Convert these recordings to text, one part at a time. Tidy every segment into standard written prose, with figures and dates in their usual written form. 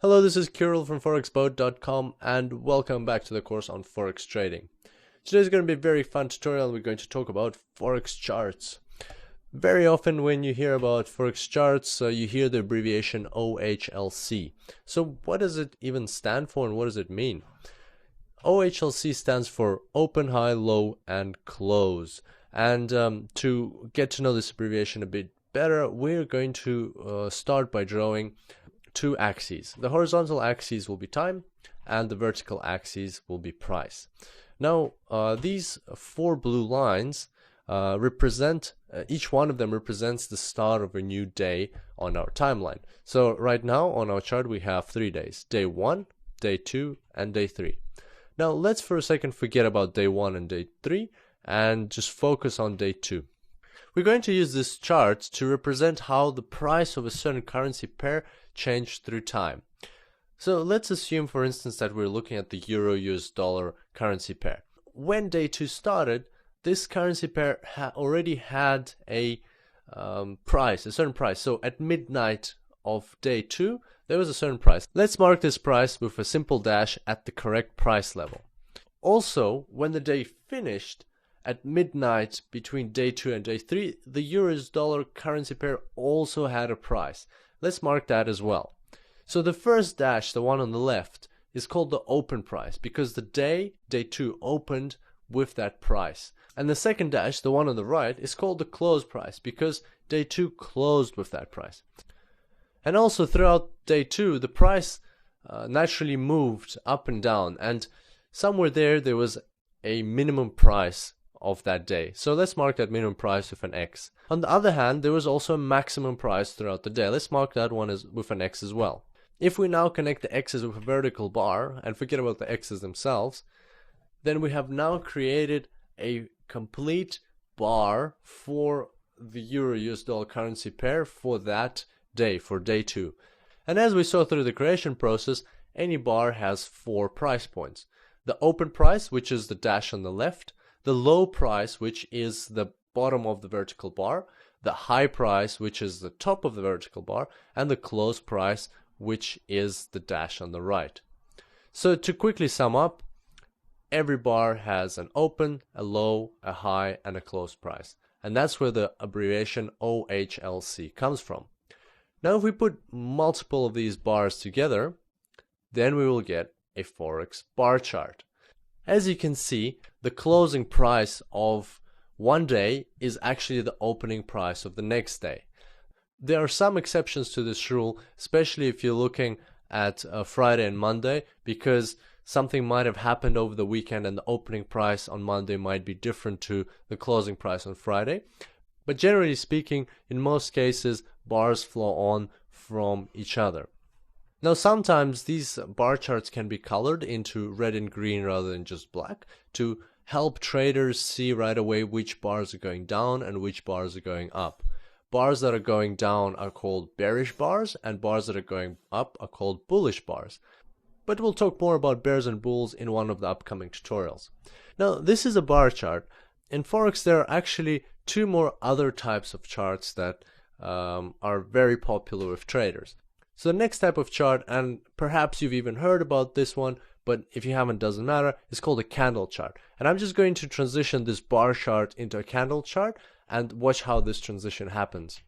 Hello, this is Kirill from forexboat.com and welcome back to the course on Forex trading. Today's going to be a very fun tutorial. We're going to talk about Forex charts. Very often when you hear about Forex charts, you hear the abbreviation OHLC. So what does it even stand for and what does it mean? OHLC stands for Open, High, Low, and Close. And to get to know this abbreviation a bit better, we're going to start by drawing two axes. The horizontal axis will be time and the vertical axis will be price. Now these four blue lines represent, each one of them represents the start of a new day on our timeline. So right now on our chart we have 3 days: day 1, day 2, and day 3. Now let's for a second forget about day 1 and day 3 and just focus on day 2. We're going to use this chart to represent how the price of a certain currency pair changed through time. So let's assume, for instance, that we're looking at the euro-US dollar currency pair. When day 2 started, this currency pair already had a price, a certain price. So at midnight of day 2, there was a certain price. Let's mark this price with a simple dash at the correct price level. Also, when the day finished, at midnight between day 2 and day 3, the euro-US dollar currency pair also had a price. Let's mark that as well. So the first dash, the one on the left, is called the open price because the day 2, opened with that price. And the second dash, the one on the right, is called the close price because day 2 closed with that price. And also throughout day 2, the price naturally moved up and down, and somewhere there was a minimum price of that day. So let's mark that minimum price with an X. On the other hand, there was also a maximum price throughout the day. Let's mark that one with an X as well. If we now connect the X's with a vertical bar and forget about the X's themselves, then we have now created a complete bar for the euro-US dollar currency pair for that day, for day 2. And as we saw through the creation process, any bar has 4 price points. The open price, which is the dash on the left, the low price, which is the bottom of the vertical bar, the high price, which is the top of the vertical bar, and the close price, which is the dash on the right. So to quickly sum up, every bar has an open, a low, a high, and a close price. And that's where the abbreviation OHLC comes from. Now if we put multiple of these bars together, then we will get a Forex bar chart. As you can see, the closing price of one day is actually the opening price of the next day. There are some exceptions to this rule, especially if you're looking at Friday and Monday, because something might have happened over the weekend and the opening price on Monday might be different to the closing price on Friday. But generally speaking, in most cases, bars flow on from each other. Now sometimes these bar charts can be colored into red and green rather than just black to help traders see right away which bars are going down and which bars are going up. Bars that are going down are called bearish bars and bars that are going up are called bullish bars. But we'll talk more about bears and bulls in one of the upcoming tutorials. Now this is a bar chart. In Forex there are actually 2 more other types of charts that are very popular with traders. So the next type of chart, and perhaps you've even heard about this one, but if you haven't, doesn't matter, is called a candle chart. And I'm just going to transition this bar chart into a candle chart and watch how this transition happens.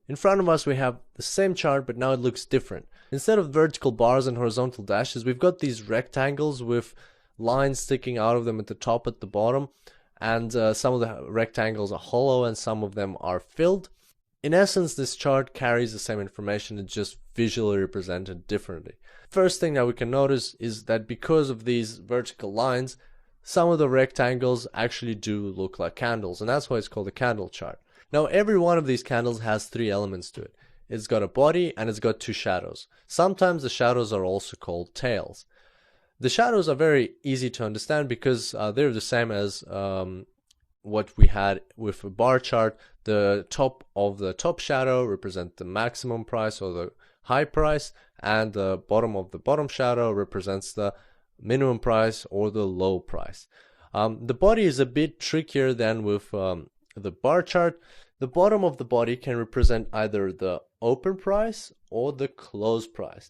In front of us we have the same chart, but now it looks different. Instead of vertical bars and horizontal dashes, we've got these rectangles with lines sticking out of them at the top, at the bottom, and some of the rectangles are hollow and some of them are filled. In essence, this chart carries the same information, it's just visually represented differently. First thing that we can notice is that because of these vertical lines, some of the rectangles actually do look like candles, and that's why it's called a candle chart. Now every one of these candles has 3 elements to it. It's got a body and it's got 2 shadows. Sometimes the shadows are also called tails. The shadows are very easy to understand because they're the same as what we had with a bar chart. The top of the top shadow represents the maximum price or the high price, and the bottom of the bottom shadow represents the minimum price or the low price. The body is a bit trickier than with the bar chart. The bottom of the body can represent either the open price or the close price.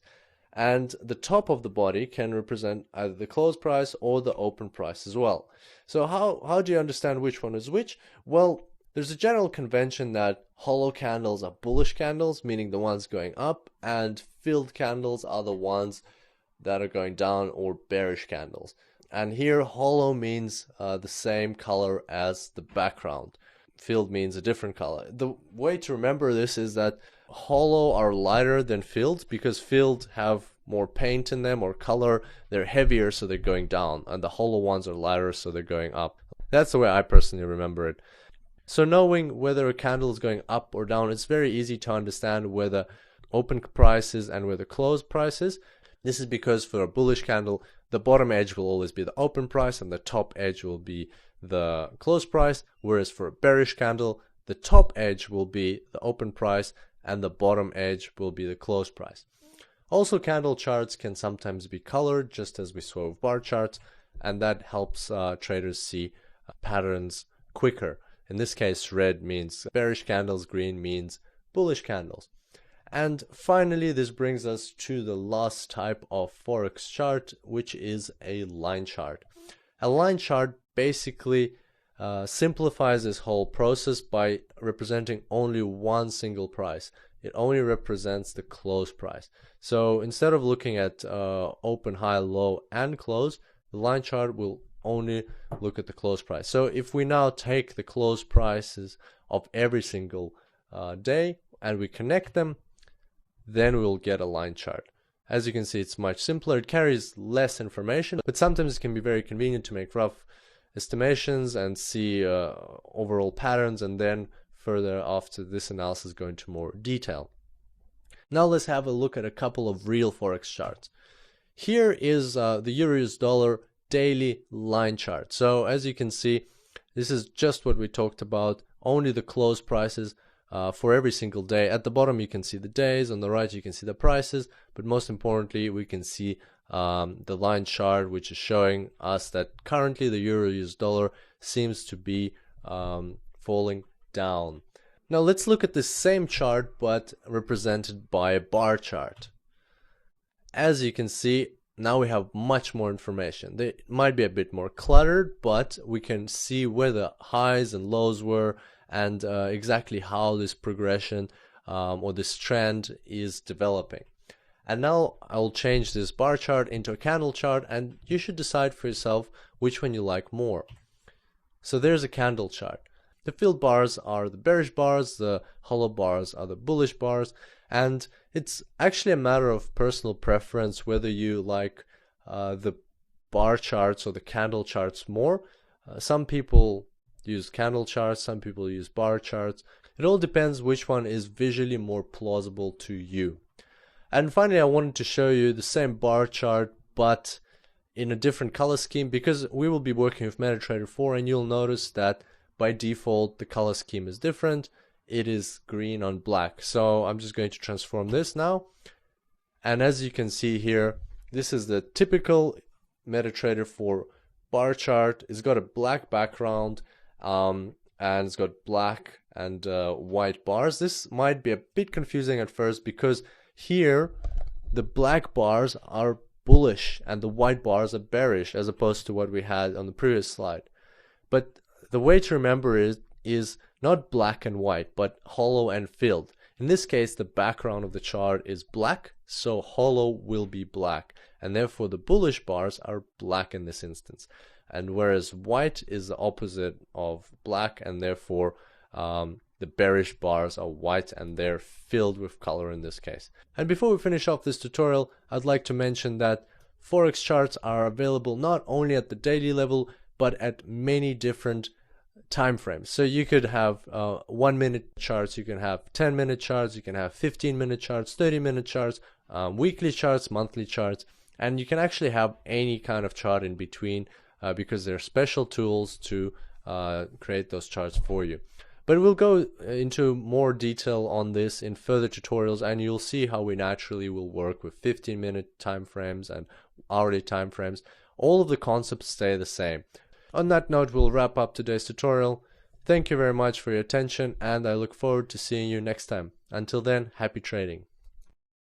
and the top of the body can represent either the close price or the open price as well. So how do you understand which one is which? Well, there's a general convention that hollow candles are bullish candles, meaning the ones going up, and filled candles are the ones that are going down, or bearish candles. And here hollow means the same color as the background. Filled means a different color. The way to remember this is that hollow are lighter than filled, because filled have more paint in them or color. They're heavier, so they're going down, and the hollow ones are lighter, so they're going up. That's the way I personally remember it. So knowing whether a candle is going up or down, it's very easy to understand where the open price is and where the close price is. This is because for a bullish candle, the bottom edge will always be the open price and the top edge will be the close price, whereas for a bearish candle, the top edge will be the open price and the bottom edge will be the close price. Also, candle charts can sometimes be colored, just as we saw with bar charts, and that helps traders see patterns quicker. In this case, red means bearish candles, green means bullish candles. And finally, this brings us to the last type of Forex chart, which is a line chart. A line chart basically simplifies this whole process by representing only one single price. It only represents the close price. So instead of looking at open, high, low, and close, the line chart will only look at the close price. So if we now take the close prices of every single day and we connect them, then we'll get a line chart. As you can see, it's much simpler. It carries less information, but sometimes it can be very convenient to make rough estimations and see overall patterns, and then further after this analysis go into more detail. Now let's have a look at a couple of real Forex charts. Here is the Euro-US dollar daily line chart. So as you can see, this is just what we talked about, only the close prices for every single day. At the bottom you can see the days, on the right you can see the prices, but most importantly we can see the line chart, which is showing us that currently the Euro-US dollar seems to be falling down. Now let's look at the same chart but represented by a bar chart. As you can see, now we have much more information. They might be a bit more cluttered, but we can see where the highs and lows were and exactly how this progression or this trend is developing. And now I'll change this bar chart into a candle chart, and you should decide for yourself which one you like more. So there's a candle chart. The filled bars are the bearish bars, the hollow bars are the bullish bars, and it's actually a matter of personal preference whether you like the bar charts or the candle charts more. Some people use candle charts, some people use bar charts. It all depends which one is visually more plausible to you. And finally, I wanted to show you the same bar chart but in a different color scheme, because we will be working with MetaTrader 4, and you'll notice that by default the color scheme is different. It is green on black. So I'm just going to transform this now, and as you can see here, this is the typical MetaTrader 4 bar chart. It's got a black background and it's got black and white bars. This might be a bit confusing at first because here the black bars are bullish and the white bars are bearish, as opposed to what we had on the previous slide. But the way to remember it is not black and white, but hollow and filled. In this case, the background of the chart is black, so hollow will be black, and therefore the bullish bars are black in this instance. And whereas white is the opposite of black, and therefore the bearish bars are white and they're filled with color in this case. And before we finish off this tutorial, I'd like to mention that Forex charts are available not only at the daily level, but at many different time frames. So you could have 1 minute charts, you can have 10-minute charts, you can have 15-minute charts, 30-minute charts, weekly charts, monthly charts, and you can actually have any kind of chart in between because there are special tools to create those charts for you. But we'll go into more detail on this in further tutorials, and you'll see how we naturally will work with 15-minute time frames and hourly time frames. All of the concepts stay the same. On that note, we'll wrap up today's tutorial. Thank you very much for your attention, and I look forward to seeing you next time. Until then, happy trading.